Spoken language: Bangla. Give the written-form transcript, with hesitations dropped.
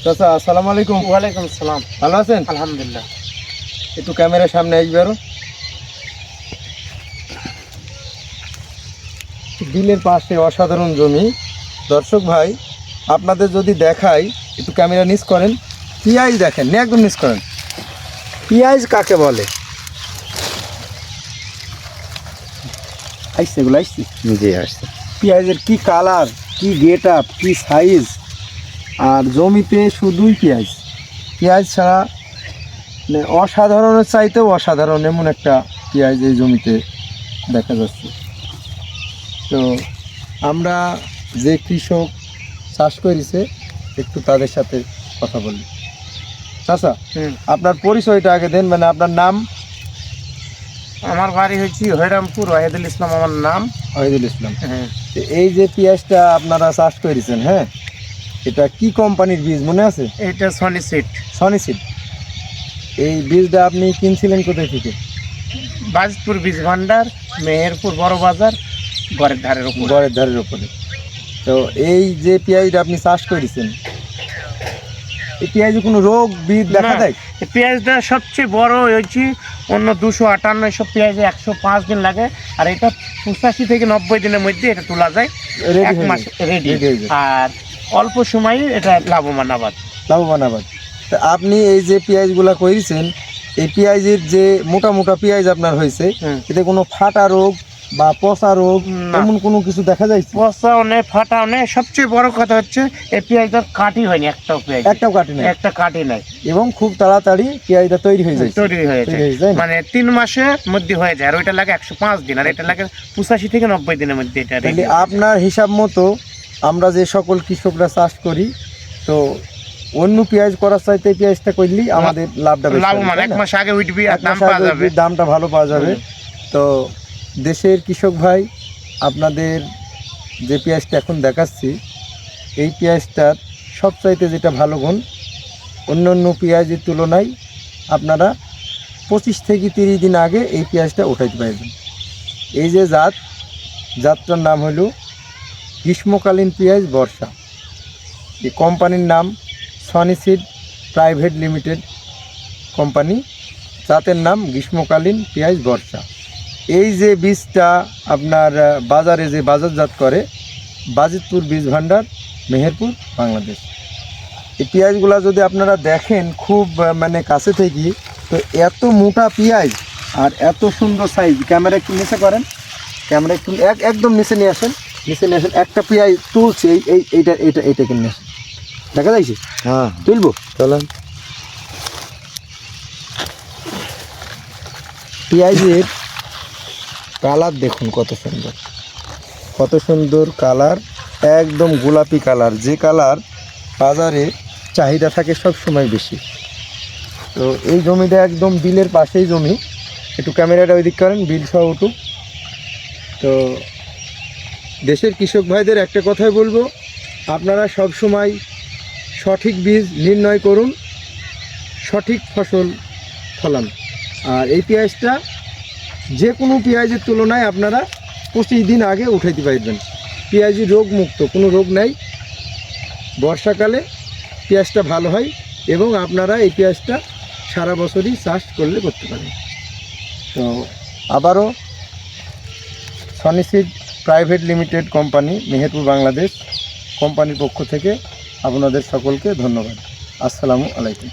চাচা আসসালামু আলাইকুম। ওয়ালাইকুম আসসালাম। ভালো আছেন? আলহামদুলিল্লাহ। একটু ক্যামেরার সামনে আসবেন। বিলের পাশে অসাধারণ জমি। দর্শক ভাই, আপনাদের যদি দেখাই, একটু ক্যামেরা নিচ করেন। পিঁয়াজ দেখেন, একদম নিচ করেন। পিঁয়াজ কাকে বলে? আসছে এগুলো আসছে, জি আসছে। পেঁয়াজের কি কালার, কি গেট আপ, কি সাইজ, আর জমিতে শুধুই পেঁয়াজ। পেঁয়াজ ছাড়া মানে অসাধারণের চাইতেও অসাধারণ এমন একটা পেঁয়াজ এই জমিতে দেখা যাচ্ছে। তো আমরা যে কৃষক চাষ করেছে একটু তাদের সাথে কথা বলি। চাচা, আপনার পরিচয়টা আগে দেন, মানে আপনার নাম? আমার বাড়ি হচ্ছে হরিরামপুর, ওয়াহিদুল ইসলাম আমার নাম। ওয়াহিদুল ইসলাম। হ্যাঁ। তো এই যে পেঁয়াজটা আপনারা চাষ করেছেন, হ্যাঁ, এটা কি কোম্পানির বীজ মনে আছে? এটা সনি সিড। Sony seed. এই বীজটা আপনি কিনছিলেন কোথায় থেকে? বাজপুর বীজ ভান্ডার, মেহেরপুর বড় বাজার, ঘরের ধারের উপর। গড়ের ধারের উপরে। তো এই যে পেঁয়াজটা আপনি চাষ করেছেন, এই পেঁয়াজে কোনো রোগ বীজ দেখা না, দেয়? এই পেঁয়াজটা সবচেয়ে বড় হয়েছে অন্য 258, এসব পেঁয়াজে 105 দিন লাগে, আর এটা 85 থেকে 90 দিনের মধ্যে এটা তোলা যায়। Ready এক হয়ে মাস যায়। রেডি। Ready হয়ে যায়। আর অল্প সময়ে এটা লাভবান আবাদ। লাভবান আবাদ। তা আপনি এই যে পেঁয়াজগুলা করেছেন, এই পেঁয়াজের যে মোটা মোটা পেঁয়াজ আপনার হয়েছে, এতে কোনো ফাটা রোগ বা পচা রোগ না। এমন কোনো কিছু দেখা যায়? পচা অনেক, ফাটা অনেক। সবচেয়ে বড় কথা হচ্ছে এই পেঁয়াজটার কাটি হয়নি, একটাও পেঁয়াজ, একটাও কাটে না, একটা কাটি নাই, এবং খুব তাড়াতাড়ি পেঁয়াজটা তৈরি হয়ে যায়। তৈরি হয়েছে মানে 3 মাসের মধ্যে হয়ে যায়। আর ওইটা লাগে 105 দিন, আর এটা লাগে 85 থেকে 90 দিনের মধ্যে এটা তাহলে আপনার হিসাব মতো আমরা যে সকল কৃষকরা চাষ করি, তো অন্য পেঁয়াজ করার চাইতে এই পেঁয়াজটা করলেই আমাদের লাভটা বেশি, লাভবান। এক মাস আগে উঠবি আর দাম পাওয়া যাবে, দামটা ভালো পাওয়া যাবে। তো দেশের কৃষক ভাই, আপনাদের যে পেঁয়াজটা এখন দেখাচ্ছি, এই পেঁয়াজটার সবচাইতে যেটা ভালো গুণ, অন্য অন্য পেঁয়াজের তুলনায় আপনারা 25 থেকে 30 দিন আগে এই পেঁয়াজটা উঠাইতে পারবেন। এই যে জাতটার নাম হলো গ্রীষ্মকালীন পেঁয়াজ বর্ষা। এই কোম্পানির নাম Sony seed private limited company, জাতের নাম গ্রীষ্মকালীন পেঁয়াজ বর্ষা। এই যে বীজটা আপনার বাজারে যে বাজারজাত করে, বাজিতপুর বীজ ভান্ডার, মেহেরপুর, বাংলাদেশ। এই পেঁয়াজগুলা যদি আপনারা দেখেন খুব মানে কাছে থেকে, তো এত মোটা পেঁয়াজ আর এত সুন্দর সাইজ। ক্যামেরা একটু নিচে করেন, ক্যামেরা একটু একদম নিচে নিয়ে আসেন, নিচে নিয়ে আসেন। একটা পেঁয়াজ তুলছে, এইটাকে নিয়ে আসেন, দেখা যাইছে? হ্যাঁ, তুলবো, চলেন। পেঁয়াজের কালার দেখুন কত সুন্দর, কত সুন্দর কালার, একদম গোলাপি কালার, যে কালার বাজারে চাহিদা থাকে সব সময় বেশি। তো এই জমিটা একদম বিলের পাশেই জমি। একটু ক্যামেরাটা ওই দিক করেন, বিল সহ উঠুক। তো দেশের কৃষক ভাইদের একটা কথাই বলবো, আপনারা সব সময় সঠিক বীজ নির্ণয় করুন, সঠিক ফসল ফলান। আর এই পেঁয়াজটা যে কোনো পেঁয়াজের তুলনায় আপনারা 25 দিন আগে উঠাইতে পারবেন। পেঁয়াজি রোগ মুক্ত, কোনো রোগ নাই। বর্ষাকালে পেঁয়াজটা ভালো হয়, এবং আপনারা এই পেঁয়াজটা সারা বছরই চাষ করতে পারেন। তো আবারও Sony seed private limited company, Meherpur, Bangladesh কোম্পানির পক্ষ থেকে আপনাদের সকলকে ধন্যবাদ। আসসালামু আলাইকুম।